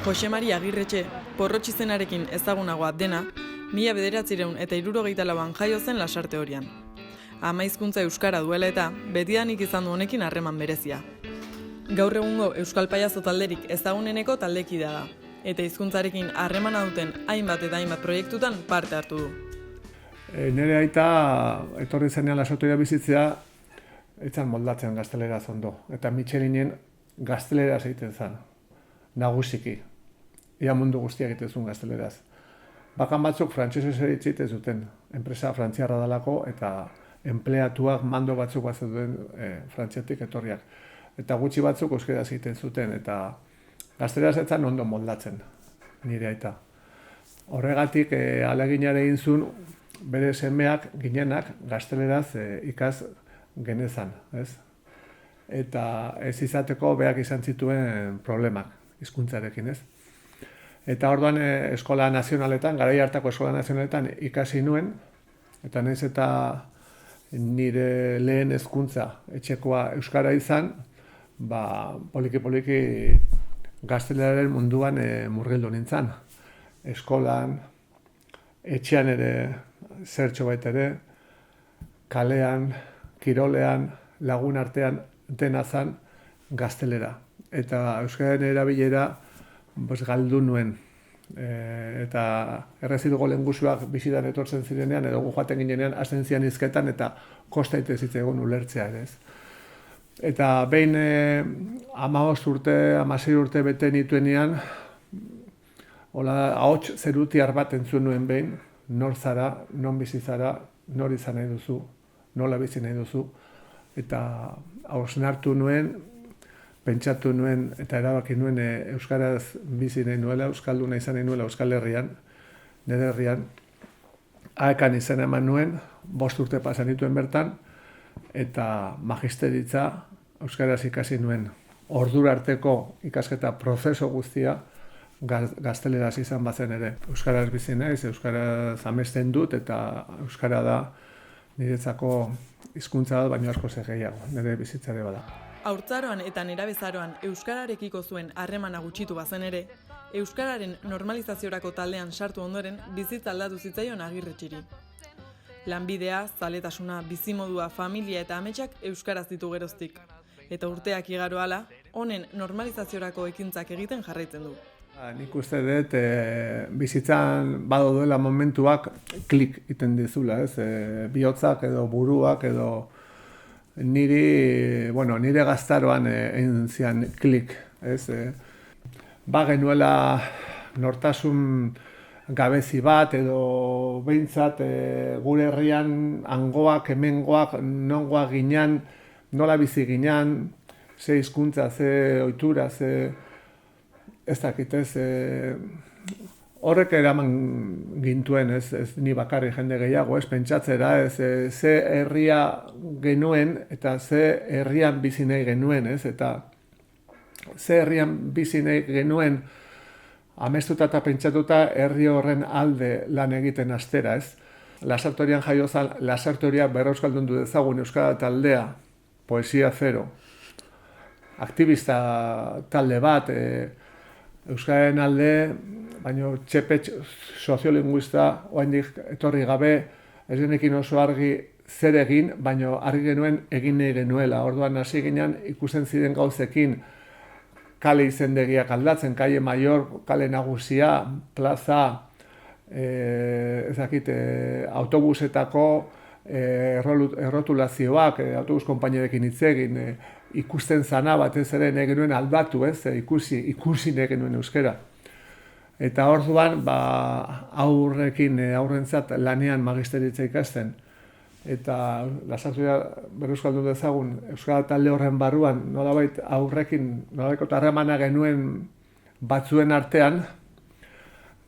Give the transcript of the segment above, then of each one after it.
Jose Mari Agirretxe, Porrotx izenarekin ezagunagoa dena, 1974an jaio zen Lasarte Orian. Ama hizkuntza euskara duela eta betidanik izan du honekin harreman berezia. Gaur egungo euskal pailazo talderik ezaguneneko taldekidea da, eta hizkuntzarekin harremana duten hainbat eta hainbat proiektutan parte hartu du. Nire aita etorri zenean Lasarte Oria bizitzea, etzan moldatzen gazteleraz ondo, eta Michelinen gazteleraz egiten zen, nagusiki. Ia mundu guztia egiten zuen gazteleraz. Bakan batzuk frantsesez eritxit ez duten, enpresa frantziarra dalako eta empleatuak mando batzuk bat duen frantziatik etorriak. Eta gutxi batzuk euskeraz egiten zuten, eta gazteleraz etzan ondo moldatzen, nire aita. Horregatik aleginare egin zuen, bere semeak ginenak gazteleraz ikas genezan, ez? Eta ez izateko beak izan zituen problemak hizkuntzarekin, ez? Eta orduan eskola nazionaletan, garai hartako eskola nazionaletan ikasi nuen, eta nahiz eta nire lehen hezkuntza etxekoa euskara izan, poliki-poliki gazteleraren munduan murgildu nintzen. Eskolan, etxean ere, zertxo baita ere, kalean, kirolean, lagun artean dena zen gaztelera. Eta euskararen erabilera galdu nuen. Eta erreziduko lehengusuak bizitan etortzen zirenean, edo gu joaten ginenean, hasten zian hizketan, eta kosta zitzaigun ulertzea ere. Eta behin 15 urte, 16 urte bete nituenean, ahots zerutiar bat entzun nuen behin, nor zara, non bizi zara, nor izan nahi duzu, nola bizi nahi duzu, eta hausnartu nuen, pentsatu nuen eta erabaki nuen euskaraz bizi nahi nuela, euskalduna izan nahi nuela Euskal Herrian, nire herrian. Aekan izan eman nuen, 5 urte pasan nituen bertan, eta magisteritza euskaraz ikasi nuen. Ordura arteko ikasketa prozeso guztia gazteleraz izan bazen ere. Euskaraz bizi naiz, euskaraz amesten dut, eta euskara da niretzako hizkuntza bat, baino asko gehiago, nire bizitzare bada. Haurtzaroan eta nerabezaroan euskararekiko zuen harremana gutxitu bazen ere, euskararen normalizaziorako taldean sartu ondoren bizitza aldatu zitzaion Agirretxeri. Lanbidea, zaletasuna, bizimodua, familia eta ametsak euskaraz ditu geroztik. Eta urteak igaro hala, honen normalizaziorako ekintzak egiten jarraitzen du. Nik uste dut bizitzan bado duela momentuak klik iten dizula, ez? Bihotzak edo buruak edo nire gaztaroan egin zian klik, ez? Genuela nortasun gabezi bat edo behintzat gure herrian hangoak, hemengoak, nongoak ginean, nola bizi ginean, ze hizkuntza, ze ohitura, ze ez dakit, ez, horrek eraman gintuen, ez ni bakarri jende gehiago, ez, pentsatzera, ez, ze herria genuen eta ze herrian bizi nahi genuen, ez, eta ze herrian bizi nahi genuen amestuta eta pentsatuta herri horren alde lan egiten astera, ez. Lasarte Orian jaio zen, Lasarte Oria berreuskaldundu dezagun euskara taldea, poesia zero, aktivista talde bat, euskararen alde, baina txepetx soziolinguista oraindik etorri gabe, ez genekin oso argi zer egin, baina argi genuen egin nahi genuela. Orduan hasi ginen ikusten ziren gauzekin kale izendegiak aldatzen, Kaie Mayor, kale nagusia, plaza, autobusetako errotulazioak, autobus konpainierekin hitz egin, ikusten zana batez ere nahi genuen aldatu, ez? Ikusi nahi genuen euskara. Eta orduan, aurrentzat lanean magisteritza ikasten. Eta Lasarte Oria berreuskaldun dezagun euskara talde horren barruan, nolabait aurrekin, nolabaiko harremana genuen batzuen artean,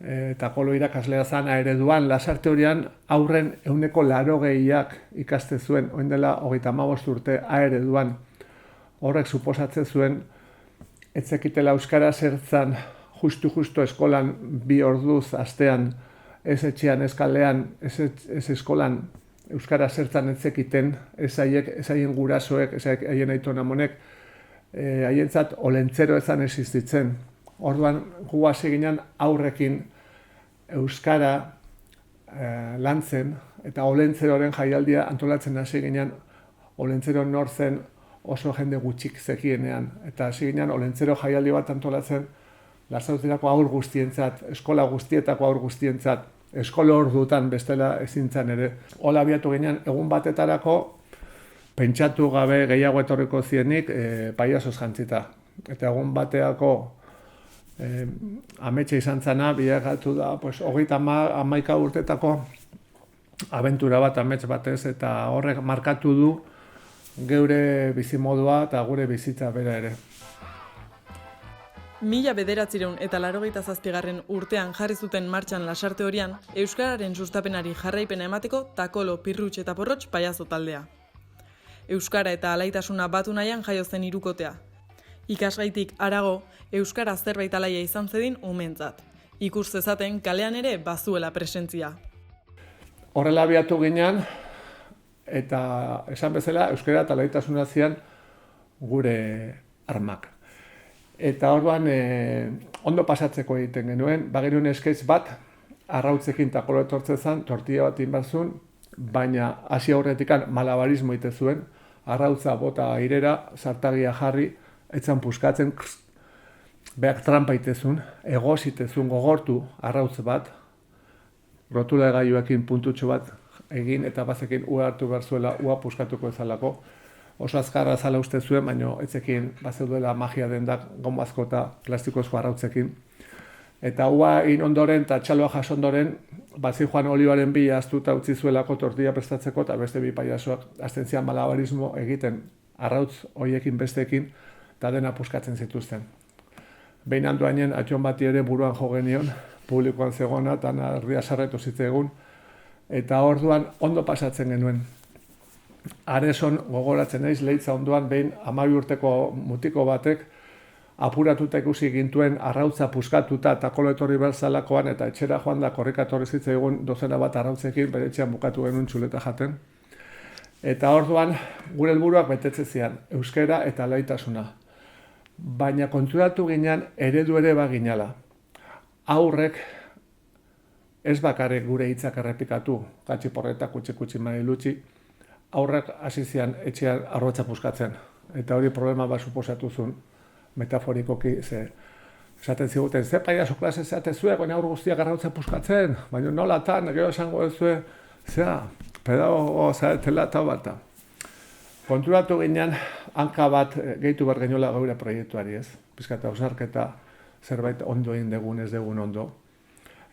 eta kolo irakaslea zana ereduan, Lasarte Orian aurren 80% ikaste zuen, orain dela 35 urte ereduan. Horrek suposatzen zuen, ez zekitela euskara zertzan justu eskolan 2 orduz astean, ez etxean, ez kalean, ez eskolan euskara zertzan ez zekiten, ez haien gurasoek, ez haien aitona monek, haientzat olentzero ezan existitzen. Orduan, gu hasi ginen aurrekin euskara lantzen, eta Olentzeroren jaialdia antolatzen hasi ginen. Olentzero nor zen oso jende gutxik zekienean, eta hasi ginen Olentzero jaialdi bat antolatzen Lasauterako haur guztientzat, eskola guztietako haur guztientzat, eskola ordutan bestela ezintzan ere. Hola abiatu ginen egun batetarako pentsatu gabe gehiago etorriko zienik paiazoz jantzita. Eta egun bateako ametxe izan zana, bilakatu da, 31 urtetako abentura bat amets batez, eta horrek markatu du geure bizimodua eta gure bizitza bera ere. 1987 urtean jarri zuten martxan Lasarte horian, euskararen sustapenari jarraipena emateko Takolo, Pirruts eta Porrotx paiazo taldea. Euskara eta alaitasuna batu nahian jaio zen hirukotea. Ikasgaitik harago, euskara zerbait alaia izan zedin umeentzat. Ikus zezaten kalean ere bazuela presentzia. Horrela abiatu ginen, eta esan bezala euskara eta alaitasuna zian gure armak. Eta orduan ondo pasatzeko egiten genuen, bagenuen eskaitz bat, arrautzekin Takolo etortzen zen, tortilla bat inbazun, baina hasi aurretikan malabarismo egiten zuen, arrautza bota airera, zartagia jarri, etzan puskatzen, beak trampa itezun, egoz itezun gogortu arrautz bat, rotula gaiuekin puntutxo bat egin eta bazekin ua hartu behar zuela, ua puskatuko ezalako. Oso azkarra zala uste zuen, baina etzekin bazeuduela magia dendak gomazko eta plastikozko arrautzekin. Eta ua egin ondoren eta txaloa jaso ondoren, bazi joan olioaren bila aztuta utzi zuelako tortilla prestatzeko eta beste bi paiasoak hasten zian malabarismo egiten arrautz hoiekin besteekin eta dena puskatzen zituzten. Behin handoainen atxon bati ere buruan jo genion, publikoan zegoena eta erdia sarretu zitzegun, eta orduan ondo pasatzen genuen. Areson gogoratzen naiz Leitza ondoan behin 12 urteko mutiko batek apuratuta ikusi gintuen arrautza puskatuta Takolo etorri berzalakoan eta etxera joan da korrika etorri zitzaigun dozena bat arrautzekin bere etxean bukatu genuen txuleta jaten. Eta orduan gure helburuak betetze zian, euskara eta alaitasuna. Baina konturatu ginen eredu ere baginala. Aurrek ez bakarrik gure hitzak errepikatu, katxiporreta, kutsi marilutxi, aurrek hasi zian etxean arrotza puskatzen. Eta hori problema bat suposatu zuen, metaforikoki, esaten ziguten, ze paiazo klase zeate zuek, baina aur guztiak arrotza puskatzen, baina nolatan, gero esango ez zuen, pedagogo zaretela eta bata. Konturatu ginen, hanka bat gehitu behar geniola gaur proiektuari, ez? Pizkata ausarketa zerbait ondo egin degun, ez degun ondo.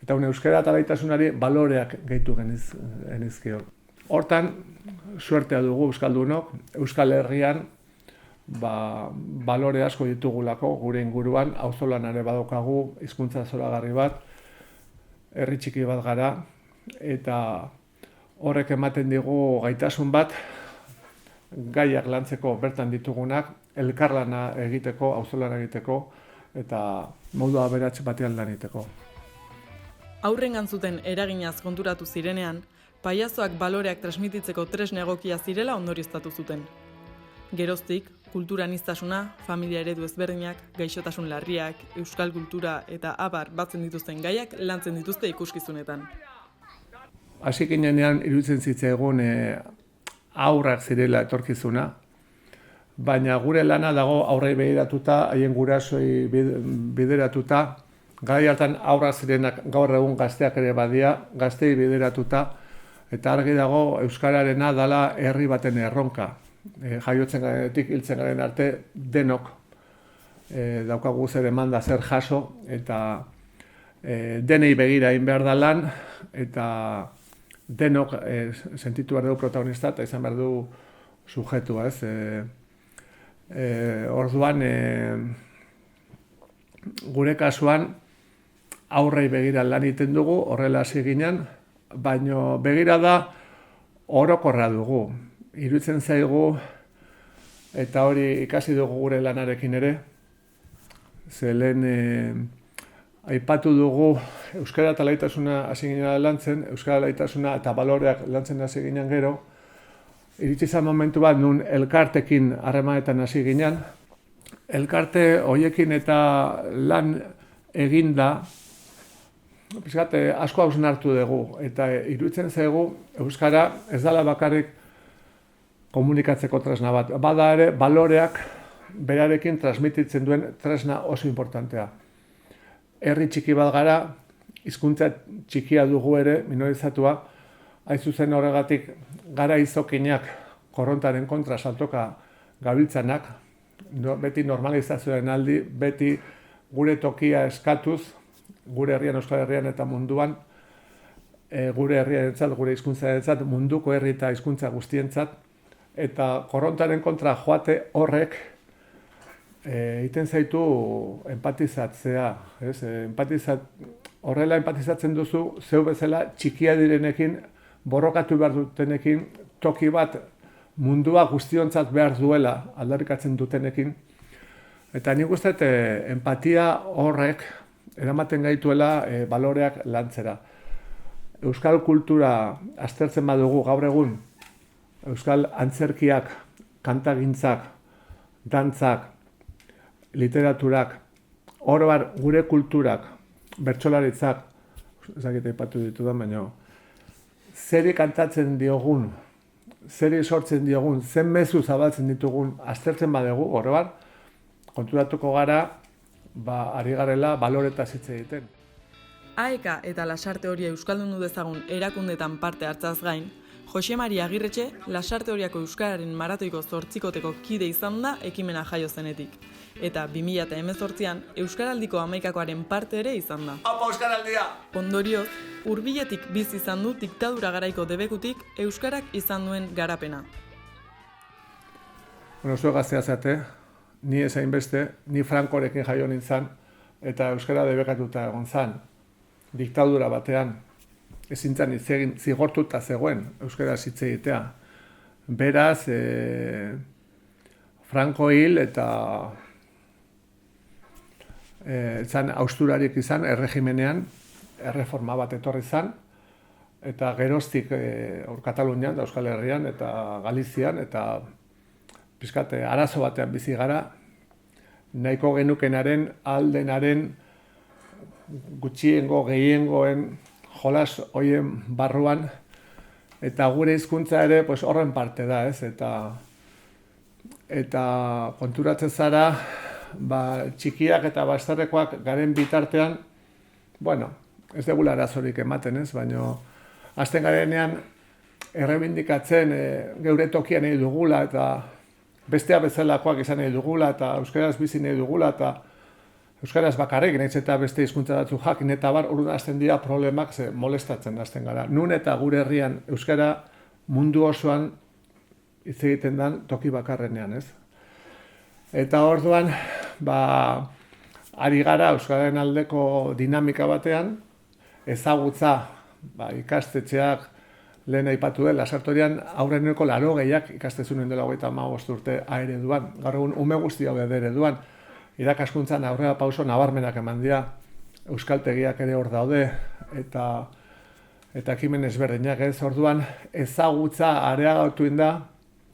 Eta euskara eta alaitasunari baloreak gehitu genizkio. Hortan, suertea dugu euskaldunok, Euskal Herrian balore asko ditugulako gure inguruan, auzolan ere badokagu, hizkuntza zoragarri bat, herri txiki bat gara, eta horrek ematen digu gaitasun bat, gaiak lantzeko bertan ditugunak, elkarlana egiteko, auzolan egiteko, eta modu aberats batean lan egiteko. Aurrengan zuten eraginaz konturatu zirenean, paiazoak baloreak transmititzeko tresna egokia zirela ondorioztatu zuten. Geroztik, kultura aniztasuna, familia eredu ezberdinak, gaixotasun larriak, euskal kultura eta abar batzen dituzten gaiak lantzen dituzte ikuskizunetan. Hasi ginenean iruditzen zitzaigun aurrak zirela etorkizuna, baina gure lana dago aurrei begiratuta, haien gurasoi bideratuta, gai hartan aurrak zirenak gaur egun gazteak ere badia, gaztei bideratuta, eta argi dago euskararena dala herri baten erronka. Jaiotzen garenetik hiltzen garen arte denok daukagu zer eman da zer jaso, eta denei begira egin behar da lan, eta denok sentitu behar dugu protagonista eta izan behar du sujetua, ez? Orduan, gure kasuan aurrei begira lan egiten dugu, horrela hasi ginen, baina begira da orokorra dugu. Iruditzen zaigu, eta hori ikasi dugu gure lanarekin ere, ze lehen aipatu dugu euskara eta alaitasuna hasi ginen lantzen, euskara alaitasuna eta baloreak lantzen hasi ginen gero, iritsi zen momentu bat nun elkartekin harremanetan hasi ginen, elkarte hoiekin eta lan eginda, pixkat, asko hausnartu dugu, eta iruditzen zaigu euskara ez dela bakarrik komunikatzeko tresna bat. Bada ere, baloreak berarekin transmititzen duen tresna oso importantea. Herri txiki bat gara, hizkuntza txikia dugu ere, minorizatua, hain zuzen horregatik gara izokinak korrontaren kontra saltoka gabiltzanak, beti normalizazioaren aldi, beti gure tokia eskatuz, gure herrian, Euskal Herrian eta munduan, gure herriarentzat, gure hizkuntzarentzat, munduko herri eta hizkuntza guztientzat, eta korrontaren kontra joate horrek egiten zaitu empatizatzea, ez? Horrela empatizatzen duzu, zeu bezala txikia direnekin, borrokatu behar dutenekin, toki bat mundua guztiontzat behar duela aldarrikatzen dutenekin. Eta nik uste empatia horrek eramaten gaituela baloreak lantzera. Euskal kultura aztertzen badugu gaur egun, euskal antzerkiak, kantagintzak, dantzak, literaturak, oroar gure kulturak, bertsolaritzak, ezakite aipatu ditudan, baina zeri kantatzen diogun, zeri sortzen diogun, zen mezu zabaltzen ditugun aztertzen badugu, oroar, konturatuko gara, ari garela baloretaz hitz egiten. AEK eta Lasarte Horia euskaldundu dezagun erakundetan parte hartzaz gain, Jose Mari Agirretxe Lasarte Horiako Euskararen maratoiko 8koteko kide izan da ekimena jaio zenetik. Eta 2018an Euskaraldiko 11koaren parte ere izan da. Aupa Euskaraldia! Ondorioz, hurbiletik bizi izan du diktadura garaiko debekutik euskarak izan duen garapena. Zuek gaztea zate, ni ezain beste, ni Frankorekin jaio nintzen, eta euskara debekatuta egon zan. Diktadura batean, ezin zan hitz egin, zigortuta zegoen euskaraz hitz egitea. Beraz, Franco hil eta zan hausturarik izan erregimenean, erreforma bat etorri zan, eta geroztik Katalunian, da Euskal Herrian eta Galizian, eta pixkat arazo batean bizi gara, nahiko genukenaren, aldenaren, gutxiengo, gehiengoen jolas hoien barruan, eta gure hizkuntza ere horren parte da, ez? Eta konturatzen zara, txikiak eta bastarrekoak garen bitartean, ez degula arazorik ematen, ez? Baina, hasten garenean, errebindikatzen geure tokian nahi dugula, eta bestea bezalakoak izan nahi dugula, eta euskaraz bizi nahi dugula, eta euskaraz bakarrik, nahiz eta beste hizkuntza batzu jakin, eta orduan hasten dira problemak molestatzen hasten gara. Nun eta gure herrian euskara mundu osoan hitz egiten den toki bakarrenean, ez? Eta orduan, ari gara euskararen aldeko dinamika batean, ezagutza, ikastetxeak lehen aipatu dela, Lasarte Horian aurreneko 80ak ikastezunen dela 35 urte A-ereduan. Gaur egun ume guzti hau ereduan. Irakaskuntzan aurrera pauso nabarmenak eman dira, euskaltegiak ere hor daude, eta ekimen ezberdinak, ez? Orduan ezagutza areagotu da,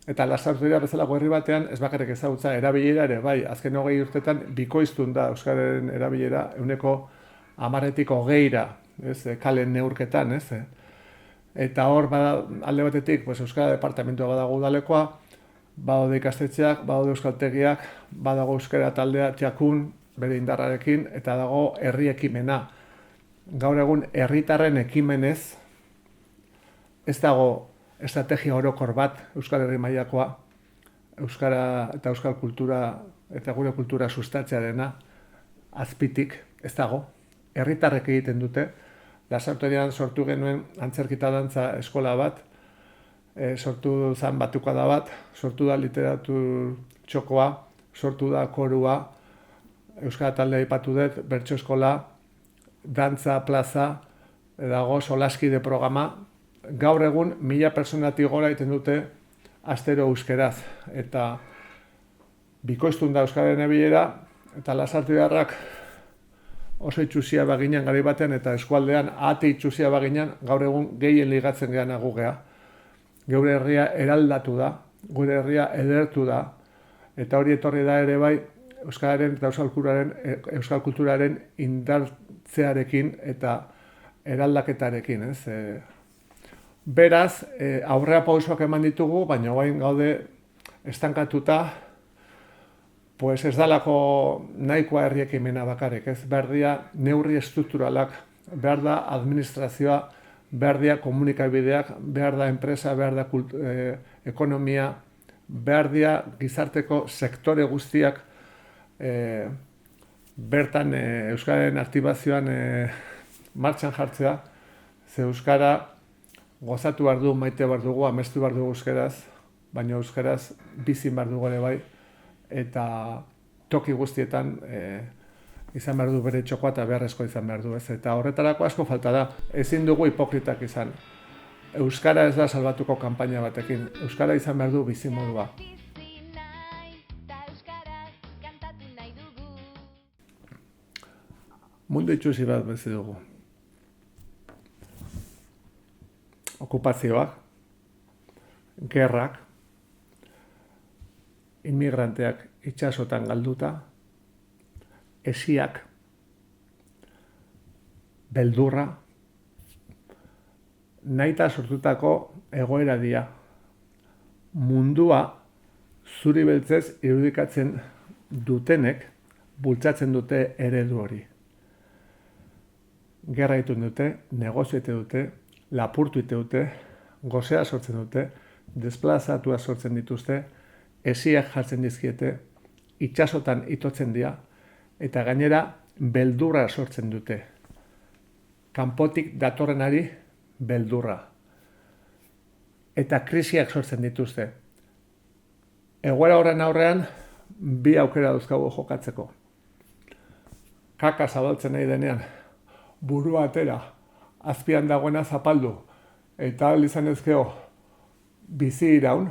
eta Lasarte Horia bezalako herri batean ez bakarrik ezagutza erabilera ere, bai, azken 20 urtetan bikoiztun da euskararen erabilera 10%-tik 20%, ez? Kalen neurketan, ez? Eta hor, alde batetik, Euskara Departamentua badago udalekoa, badaude ikastetxeak, badaude euskaltegiak, badago euskara taldea txakun, bere indarrarekin, eta dago herri ekimena. Gaur egun herritarren ekimenez, ez dago estrategia orokor bat Euskal Herri mailakoa, euskara eta euskal kultura eta gure kultura sustatzearena azpitik, ez dago. Herritarrek egiten dute. Lasarte Horian sortu genuen antzerkita dantza eskola bat, sortu zen batukada bat, sortu da literatur txokoa, sortu da korua, euskara taldea aipatu dut, bertso eskola, dantza plaza, dago solaskide programa. Gaur egun 1000 pertsonatik gora egiten dute astero euskeraz, eta bikoiztun da euskararen erabilera, eta Lasarte Horiarrak oso itxusia baginan gari batean, eta eskualdean ate itxusia baginan, gaur egun gehien ligatzen gehan agugea. Geure herria eraldatu da, gure herria edertu da, eta hori etorri da ere bai, euskararen eta euskal kulturaren indartzearekin eta eraldaketarekin, ez? Beraz, aurrera pausoak eman ditugu, baina orain gaude estankatuta, pues ez dalako nahikoa herri ekimena bakarrik, ez? Behar dira neurri estrukturalak, behar da administrazioa, behar dira komunikabideak, behar da enpresa, behar da ekonomia, behar dira gizarteko sektore guztiak bertan euskararen aktibazioan martxan jartzea, ze euskara gozatu behar du, maite behar dugu, amestu behar dugu euskaraz, baina euskaraz bizin behar dugu ere bai, eta toki guztietan izan behar du bere txokoa eta beharrezko izan behar du, ez? Eta horretarako asko falta da, ezin dugu hipokritak izan. Euskara ez da salbatuko kanpaina batekin, euskara izan behar du bizimodua. Mundu itxusi bat bizi dugu. Okupazioak, gerrak, inmigranteak itsasotan galduta, hesiak, beldurra, nahita sortutako egoera dira. Mundua zuri beltzez irudikatzen dutenek bultzatzen dute eredu hori. Gerra itun dute, negozio ite dute, lapurtu ite dute, gozea sortzen dute, desplazatua sortzen dituzte, hesiak jartzen dizkiete, itsasotan itotzen dira, eta gainera beldurra sortzen dute. Kanpotik datorrenari beldurra. Eta krisiak sortzen dituzte. Egoera horren aurrean, bi aukera dauzkagu jokatzeko. Kaka zabaltzen nahi denean, burua atera, azpian dagoena zapaldu, eta ahal izan ezkeo bizi iraun,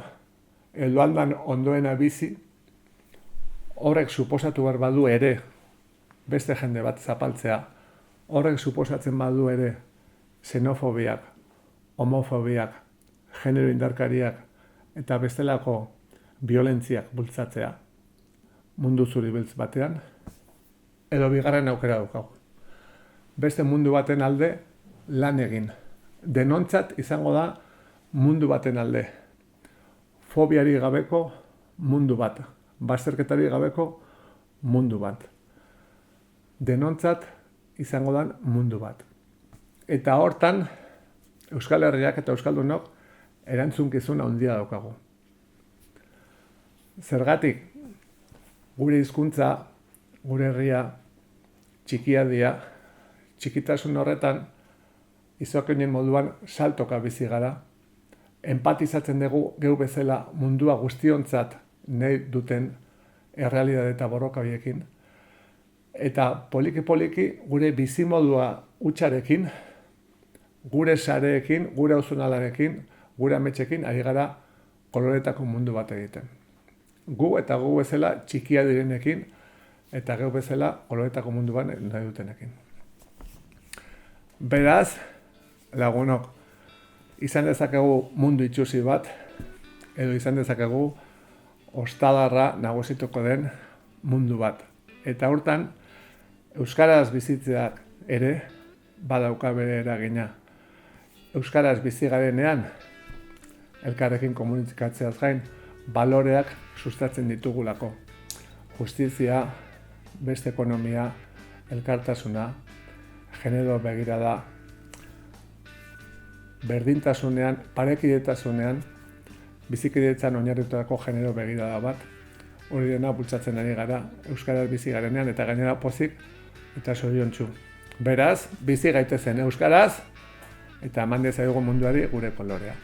edo handan ondoena bizi, horrek suposatu behar badu ere, beste jende bat zapaltzea, horrek suposatzen badu ere, xenofobiak, homofobiak, genero indarkariak, eta bestelako violentziak bultzatzea, mundu zuri beltz batean, edo bigarren aukera daukagu. Beste mundu baten alde lan egin. Denontzat izango da mundu baten alde. Fobiari gabeko mundu bat. Bazterketari gabeko mundu bat. Denontzat izango da mundu bat. Eta hortan, Euskal Herriak eta Euskaldunok erantzunkizun handia daukagu. Zergatik, gure hizkuntza, gure herria txikia dira, txikitasun horretan, izokenen moduan saltoka bizi gara, empatizatzen dugu geu bezala mundua guztiontzat nahi duten errealitate eta borroka horiekin, eta poliki-poliki gure bizimodua hutsarekin, gure sareekin, gure auzonalarekin, gure ametsekin ari gara koloretako mundu bat egiten. Gu eta gu bezala txikia direnekin, eta geu bezala koloretako mundu bat nahi dutenekin. Beraz, lagunok, izan dezakegu mundu itxusi bat, edo izan dezakegu ostadarra nagusituko den mundu bat. Eta hortan, euskaraz bizitzeak ere badauka bere eragina. Euskaraz bizi garenean, elkarrekin komunikatzeaz gain, baloreak sustatzen ditugulako. Justizia, beste ekonomia, elkartasuna, genero begirada, berdintasunean, parekidetasunean, bizikidetzan oinarritutako genero begirada bat, hori dena bultzatzen ari gara, euskaraz bizi garenean, eta gainera pozik eta zoriontsu. Beraz, bizi gaitezen euskaraz, eta eman dezaigu munduari gure kolorea.